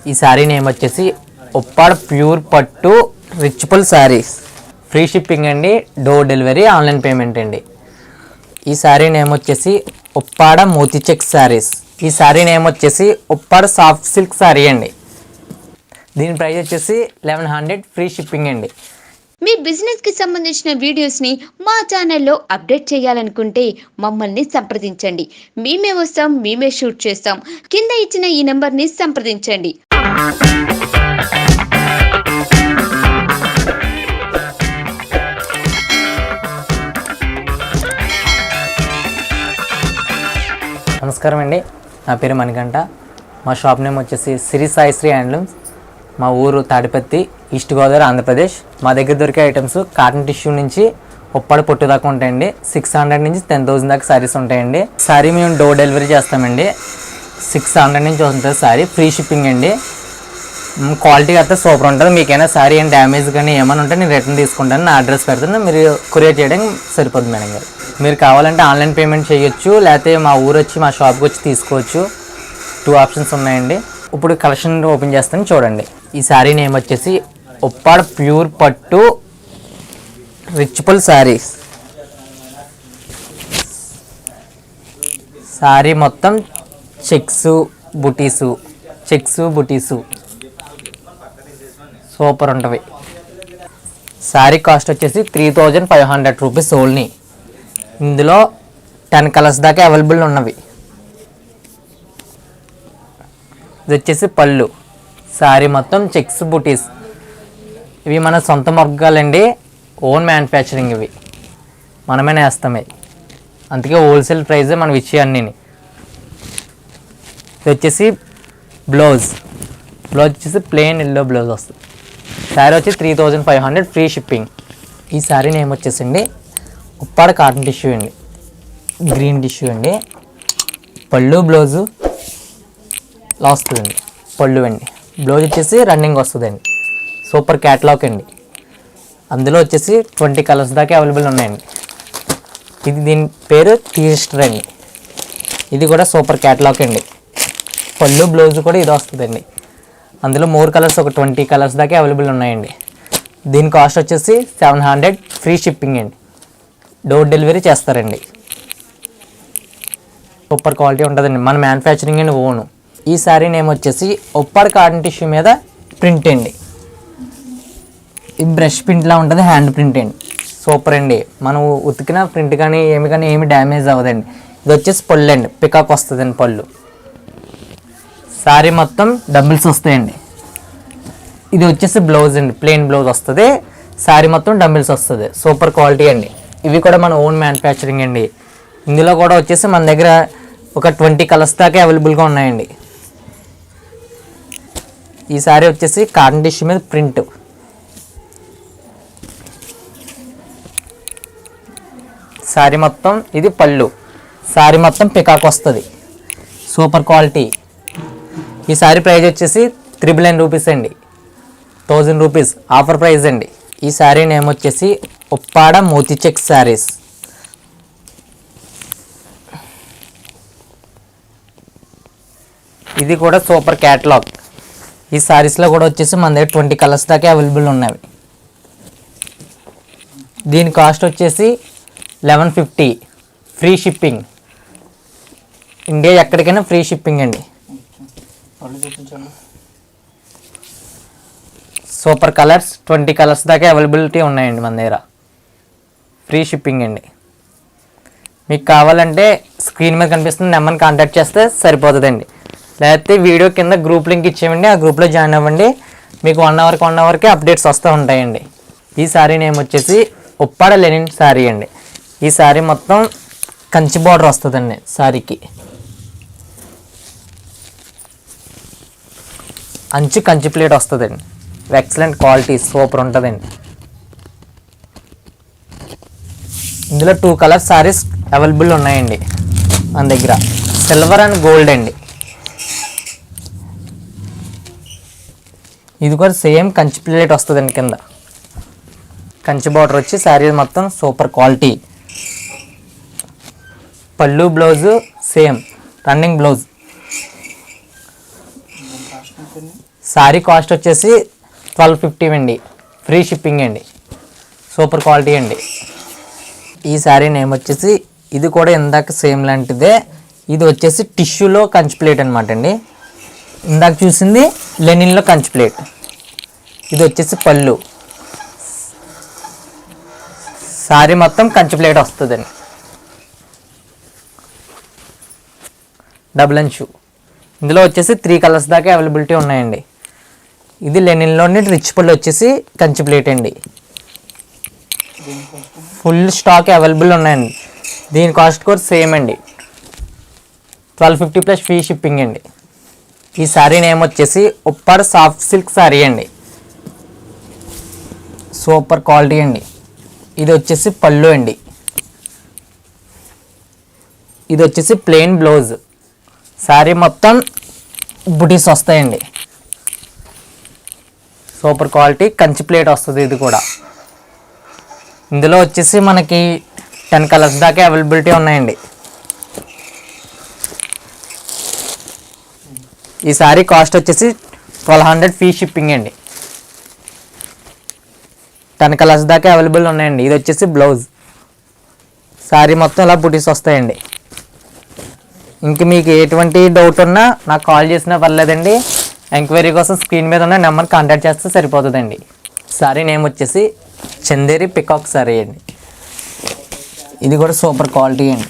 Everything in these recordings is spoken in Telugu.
ఈ శారీ నేమ్ వచ్చేసి ఉప్పాడ ప్యూర్ పట్టు రిచ్ఫుల్ శారీస్. ఫ్రీ షిప్పింగ్ అండి, డోర్ డెలివరీ, ఆన్లైన్ పేమెంట్ అండి. ఈ శారీ నేమ్ వచ్చేసి ఉప్పాడ మోతీ చెక్ శారీస్. ఈ శారీ నేమ్ వచ్చేసి ఉప్పాడ సాఫ్ట్ సిల్క్ శారీ అండి. దీని ప్రైస్ వచ్చేసి 1100, ఫ్రీ షిప్పింగ్ అండి. మీ బిజినెస్కి సంబంధించిన వీడియోస్ని మా ఛానల్లో అప్డేట్ చేయాలనుకుంటే మమ్మల్ని సంప్రదించండి. మేమే వస్తాం, మేమే షూట్ చేస్తాం. కింద ఇచ్చిన ఈ నెంబర్ని సంప్రదించండి. నమస్కారం అండి, నా పేరు మణికంఠ. మా షాప్ నేమ్ వచ్చేసి శ్రీ సాయి శ్రీ హ్యాండ్లూమ్స్. మా ఊరు తాడిపత్రి, ఈస్ట్ గోదావరి, ఆంధ్రప్రదేశ్. మా దగ్గర దొరికే ఐటమ్స్ కాటన్ టిష్యూ నుంచి ఉప్పాడ పొట్టు దాకా ఉంటాయండి. 600 నుంచి 10,000 దాకా శారీస్ ఉంటాయండి. శారీ మేము డోర్ డెలివరీ చేస్తామండి. 600 నుంచి ఉంటుంది శారీ, ఫ్రీ షిప్పింగ్ అండి. క్వాలిటీ అయితే సూపర్ ఉంటుంది. మీకైనా శారీ ఏం డ్యామేజ్ కానీ ఏమైనా ఉంటే నేను రిటర్న్ తీసుకుంటాను. నా అడ్రస్ పెడతాను, మీరు కొరియర్ చేయడం సరిపోతుంది మేడం గారు. మీరు కావాలంటే ఆన్లైన్ పేమెంట్ చేయొచ్చు, లేకపోతే మా ఊరు వచ్చి మా షాప్కి వచ్చి తీసుకోవచ్చు. 2 ఆప్షన్స్ ఉన్నాయండి. ఇప్పుడు కలెక్షన్ ఓపెన్ చేస్తాను, చూడండి. ఈ శారీ నేమ్ వచ్చేసి ఉప్పాడ ప్యూర్ పట్టు రిచ్ఫుల్ శారీస్. శారీ మొత్తం చెక్స్ బుటీసు సూపర్ ఉంటుంది. శారీ కాస్ట్ వచ్చేసి 3500 రూపీస్ ఓన్లీ. ఇందులో 10 కలర్స్ దాకా అవైలబుల్ ఉన్నవి. ఇది వచ్చేసి పళ్ళు. శారీ మొత్తం చెక్స్ బుటీస్. ఇవి మన సొంత మగ్గాలండి, ఓన్ మ్యానుఫ్యాక్చరింగ్. ఇవి మనమే నేస్తామే, అందుకే హోల్సేల్ ప్రైజే మనం ఇచ్చే అన్నీ. ఇది వచ్చేసి బ్లౌజ్ వచ్చేసి ప్లెయిన్ ఎల్లో బ్లౌజ్ వస్తుంది. శారీ వచ్చి 3500, ఫ్రీ షిప్పింగ్. ఈ శారీ నేమ్ వచ్చేసండి ఉప్పాడ కాటన్ టిష్యూ అండి, గ్రీన్ టిష్యూ అండి. పళ్ళు బ్లౌజు ఇలా వస్తుందండి. పళ్ళు అండి, బ్లౌజ్ వచ్చేసి రన్నింగ్ వస్తుందండి. సూపర్ క్యాటలాగ్ అండి. అందులో వచ్చేసి 20 కలర్స్ దాకా అవైలబుల్ ఉన్నాయండి. ఇది దీని పేరు టీస్టర్ అండి. ఇది కూడా సూపర్ క్యాటలాగ్ అండి. పళ్ళు బ్లౌజ్ కూడా ఇది వస్తుందండి. అందులో 3 కలర్స్, ఒక 20 కలర్స్ దాకా అవైలబుల్ ఉన్నాయండి. దీని కాస్ట్ వచ్చేసి 700, ఫ్రీ షిప్పింగ్ అండి. డోర్ డెలివరీ చేస్తారండి. సూపర్ క్వాలిటీ ఉంటుందండి, మన మ్యానుఫ్యాక్చరింగ్ అండి, ఓను. ఈ శారీ నేమ్ వచ్చేసి ఉప్పాడ కాటన్ టిష్యూ మీద ప్రింట్ అండి. ఈ బ్రష్ ప్రింట్లా ఉంటుంది, హ్యాండ్ ప్రింట్ అండి. సూపర్ అండి. మనం ఉతికిన ప్రింట్ కానీ ఏమి డ్యామేజ్ అవ్వదండి. ఇది వచ్చేసి పళ్ళు అండి, పికాక్ వస్తుందండి పళ్ళు. శారీ మొత్తం డబుల్స్ వస్తాయండి. ఇది వచ్చేసి బ్లౌజ్ అండి, ప్లెయిన్ బ్లౌజ్ వస్తుంది. శారీ మొత్తం డబుల్స్ వస్తుంది. సూపర్ క్వాలిటీ అండి. ఇవి కూడా మన ఓన్ మ్యానుఫ్యాక్చరింగ్ అండి. ఇందులో కూడా వచ్చేసి మన దగ్గర ఒక 20 కలర్స్ దాకా అవైలబుల్గా ఉన్నాయండి. ఈ శారీ వచ్చేసి కాటన్ టిష్యూ మీద ప్రింట్. శారీ మొత్తం ఇది పళ్ళు. శారీ మొత్తం పికాక్ వస్తుంది. Super quality. ఈ శారీ ప్రైస్ వచ్చేసి 999 రూపీస్ అండి, 1000 రూపీస్ ఆఫర్ ప్రైస్ అండి. ఈ శారీ నేమ్ వచ్చేసి ఉప్పాడ మోతీ చెక్ శారీస్. ఇది కూడా సూపర్ క్యాటలాగ్. ఈ శారీస్లో కూడా వచ్చేసి మన దగ్గర 20 కలర్స్ దాకా అవైలబుల్ ఉన్నాయి. దీని కాస్ట్ వచ్చేసి 1150, ఫ్రీ షిప్పింగ్. ఇండియా ఎక్కడికైనా ఫ్రీ షిప్పింగ్ అండి. సూపర్ కలర్స్, 20 కలర్స్ దాకా అవైలబిలిటీ ఉన్నాయండి మన దగ్గర. ఫ్రీ షిప్పింగ్ అండి. మీకు కావాలంటే స్క్రీన్ మీద కనిపిస్తున్న నెంబర్ని కాంటాక్ట్ చేస్తే సరిపోతుందండి. లేకపోతే వీడియో కింద గ్రూప్ లింక్ ఇచ్చేయండి, ఆ గ్రూప్లో జాయిన్ అవ్వండి. మీకు 1 అవర్కి అప్డేట్స్ వస్తూ ఉంటాయండి. ఈ శారీ నేమ్ వచ్చేసి ఉప్పాడ లెనిన్ శారీ అండి. ఈ శారీ మొత్తం కంచి బార్డర్ వస్తుందండి. శారీకి కంచి ప్లేట్ వస్తుందండి. ఎక్సలెంట్ క్వాలిటీ, సూపర్ ఉంటుందండి. ఇందులో 2 కలర్ శారీస్ అవైలబుల్ ఉన్నాయండి మన దగ్గర. సిల్వర్ అండ్ గోల్డ్ అండి. ఇది కూడా సేమ్ కంచి ప్లేట్ వస్తుందండి. కింద కంచి బార్డర్ వచ్చి శారీ మొత్తం సూపర్ క్వాలిటీ. పళ్ళు blouse same running blouse. Sari cost వచ్చేసి 1250 అండి, ఫ్రీ షిప్పింగ్ అండి, సూపర్ క్వాలిటీ అండి. ఈ శారీ నేమ్ వచ్చేసి, ఇది కూడా ఇందాక సేమ్ లాంటిదే, ఇది వచ్చేసి టిష్యూలో కంచి ప్లేట్ అనమాట అండి. ఇందాక చూసింది లెనిన్లో కంచి ప్లేట్. ఇది వచ్చేసి పళ్ళు, శారీ మొత్తం కంచి ప్లేట్ వస్తుందండి. డబుల్ అంచు. ఇందులో వచ్చేసి 3 కలర్స్ దాకా అవైలబిలిటీ ఉన్నాయండి. ఇది లెనిన్లోని రిచ్ పళ్ళు వచ్చేసి కంచి ప్లేట్ అండి. ఫుల్ స్టాక్ అవైలబుల్ ఉన్నాయండి. దీని కాస్ట్ కూడా సేమ్ అండి, 1250 ప్లస్ ఫ్రీ షిప్పింగ్ అండి. ఈ శారీ నేమ్ వచ్చేసి ఉప్పాడ సాఫ్ట్ సిల్క్ శారీ అండి, సూపర్ క్వాలిటీ అండి. ఇది వచ్చేసి పళ్ళు అండి. ఇది వచ్చేసి ప్లెయిన్ బ్లౌజ్. శారీ మొత్తం బుటీస్ వస్తాయండి, సూపర్ క్వాలిటీ కంచి ప్లేట్ వస్తుంది. ఇది కూడా ఇందులో వచ్చేసి మనకి 10 కలర్స్ దాకా అవైలబిలిటీ ఉన్నాయండి. ఈ శారీ కాస్ట్ వచ్చేసి 1200 ఫ్రీ షిప్పింగ్ అండి. 10 కలర్స్ దాకా అవైలబుల్ ఉన్నాయండి. ఇది వచ్చేసి బ్లౌజ్. శారీ మొత్తం ఇలా బుటీస్ వస్తాయండి. ఇంక మీకు ఎటువంటి డౌట్ ఉన్నా నాకు కాల్ చేసినా పర్లేదండి. ఎంక్వైరీ కోసం స్క్రీన్ మీద ఉన్న నెంబర్ కాంటాక్ట్ చేస్తే సరిపోతుందండి. శారీ నేమ్ వచ్చేసి చందేరి పికాక్ శారీ అండి. ఇది కూడా సూపర్ క్వాలిటీ అండి.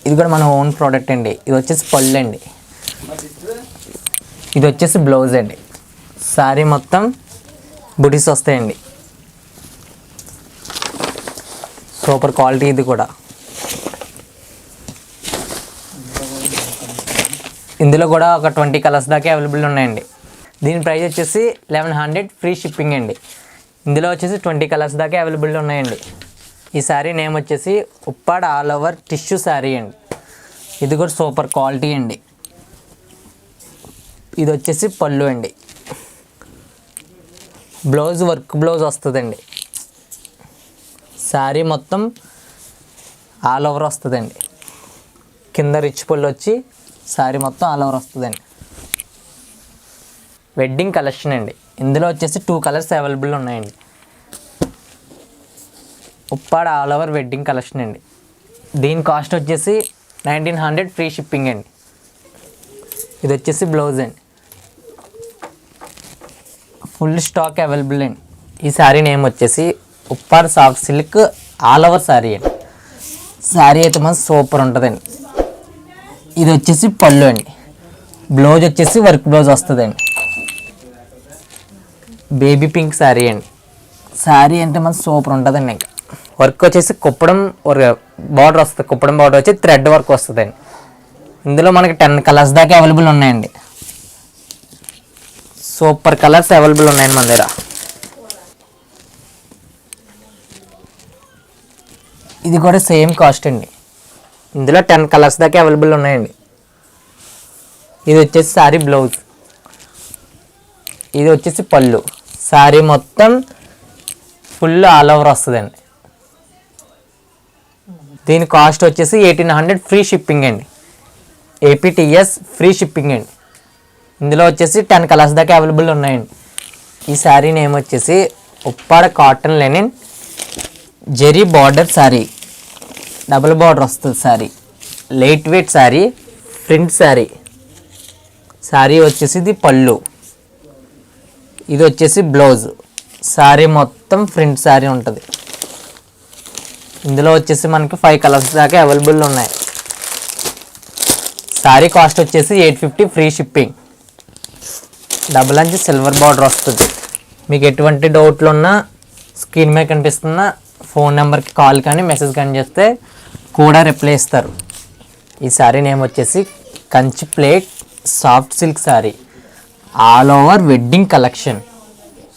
ఇది కూడా మన ఓన్ ప్రోడక్ట్ అండి. ఇది వచ్చేసి పళ్ళు అండి. ఇది వచ్చేసి బ్లౌజ్ అండి. శారీ మొత్తం బుటీస్ వస్తాయండి, సూపర్ క్వాలిటీ. ఇది కూడా ఇందులో కూడా ఒక 20 కలర్స్ దాకా అవైలబుల్ ఉన్నాయండి. దీని ప్రైస్ వచ్చేసి 1100 ఫ్రీ షిప్పింగ్ అండి. ఇందులో వచ్చేసి 20 కలర్స్ దాకా అవైలబుల్ ఉన్నాయండి. ఈ శారీ నేమ్ వచ్చేసి Uppada all over tissue sari అండి. ఇది కూడా సూపర్ క్వాలిటీ అండి. ఇది వచ్చేసి పళ్ళు అండి. బ్లౌజ్ వర్క్ బ్లౌజ్ వస్తుందండి. శారీ మొత్తం ఆల్ ఓవర్ వస్తుందండి. కింద రిచ్ పళ్ళు వచ్చి శారీ మొత్తం ఆల్ ఓవర్ వస్తుందండి. వెడ్డింగ్ కలెక్షన్ అండి. ఇందులో వచ్చేసి 2 కలర్స్ అవైలబుల్ ఉన్నాయండి. Uppada all over wedding collection అండి. దీని కాస్ట్ వచ్చేసి 1900 ఫ్రీ షిప్పింగ్ అండి. ఇది వచ్చేసి బ్లౌజ్ అండి. ఫుల్ స్టాక్ అవైలబుల్ అండి. ఈ శారీ నేమ్ వచ్చేసి Uppada soft silk all over sari అండి. శారీ అయితే మాత్రం సూపర్ ఉంటుందండి. ఇది వచ్చేసి పళ్ళు అండి. బ్లౌజ్ వచ్చేసి వర్క్ బ్లౌజ్ వస్తుందండి. బేబీ పింక్ శారీ అండి. శారీ అంటే మాత్రం సూపర్ ఉంటుందండి. ఇంకా వర్క్ వచ్చేసి కుప్పడం బార్డర్ వస్తుంది. కుప్పడం బార్డర్ వచ్చి థ్రెడ్ వర్క్ వస్తుందండి. ఇందులో మనకి 10 కలర్స్ దాకా అవైలబుల్ ఉన్నాయండి. సూపర్ కలర్స్ అవైలబుల్ ఉన్నాయండి మన దగ్గర. ఇది కూడా సేమ్ కాస్ట్ అండి. ఇందులో 10 కలర్స్ దాకా అవైలబుల్ ఉన్నాయండి. ఇది వచ్చేసి శారీ బ్లౌజ్. ఇది వచ్చేసి పళ్ళు. శారీ మొత్తం ఫుల్ ఆల్ ఓవర్ వస్తుందండి. దీని కాస్ట్ వచ్చేసి 1800 ఫ్రీ షిప్పింగ్ అండి. APTS ఫ్రీ షిప్పింగ్ అండి. ఇందులో వచ్చేసి 10 కలర్స్ దాకా అవైలబుల్ ఉన్నాయండి. ఈ శారీ నేమ్ వచ్చేసి Uppada cotton linen zari border saree. Double border వస్తుంది saree. Light weight saree, print saree. Saree వచ్చేసి ఇది పళ్ళు. ఇది వచ్చేసి బ్లౌజ్. శారీ మొత్తం ప్రింట్ శారీ ఉంటుంది. ఇందులో వచ్చేసి మనకి 5 కలర్స్ దాకా అవైలబుల్ ఉన్నాయి. శారీ కాస్ట్ వచ్చేసి 850 ఫ్రీ షిప్పింగ్. డబుల్ అంచు సిల్వర్ బార్డర్ వస్తుంది. మీకు ఎటువంటి డౌట్లు ఉన్నా స్క్రీన్ మీద కనిపిస్తున్న ఫోన్ నెంబర్కి కాల్ కానీ మెసేజ్ కానీ చేస్తే కూడా రిప్లై ఇస్తారు. ఈ శారీ నేమ్ వచ్చేసి Kanchi plate soft silk saree all over wedding collection.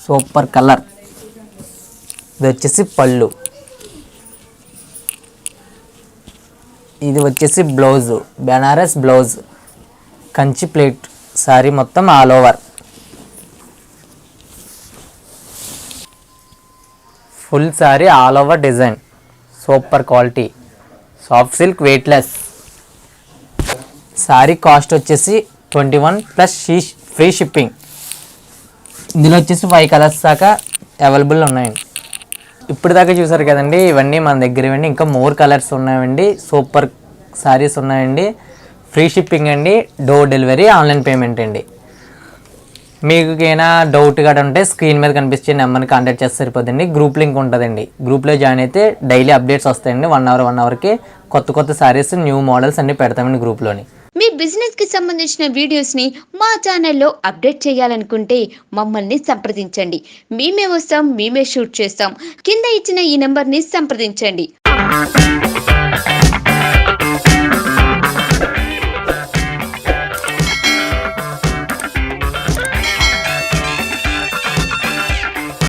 Super colour. ఇది వచ్చేసి పళ్ళు. ఇది వచ్చేసి blouse. Banaras blouse. Kanchi plate saree మొత్తం all over. Full saree all over design. Super quality. Soft silk weightless. Saree cost వచ్చేసి 21 ప్లస్ ఫ్రీ షిప్పింగ్. ఇందులో వచ్చేసి 5 కలర్స్ దాకా అవైలబుల్ ఉన్నాయండి. ఇప్పుడు దాకా చూసారు కదండి, ఇవన్నీ మన దగ్గర ఇవ్వండి. ఇంకా మోర్ కలర్స్ ఉన్నాయండి. సూపర్ సారీస్ ఉన్నాయండి. ఫ్రీ షిప్పింగ్ అండి, డోర్ డెలివరీ, ఆన్లైన్ పేమెంట్ అండి. మీకు ఏమైనా డౌట్ కూడా ఉంటే స్క్రీన్ మీద కనిపించే నెంబర్ని కాంటాక్ట్ చేస్తే సరిపోతుంది. గ్రూప్ లింక్ ఉంటుందండి. గ్రూప్లో జాయిన్ అయితే డైలీ అప్డేట్స్ వస్తాయండి. 1 అవర్కి కొత్త సారీస్, న్యూ మోడల్స్ అన్నీ పెడతామండి గ్రూప్లోని. మీ బిజినెస్ కి సంబంధించిన వీడియోస్ ని మా ఛానల్లో అప్డేట్ చేయాలనుకుంటే మమ్మల్ని సంప్రదించండి. మేమే వస్తాం, మేమే షూట్ చేస్తాం. కింద ఇచ్చిన ఈ నెంబర్ ని సంప్రదించండి.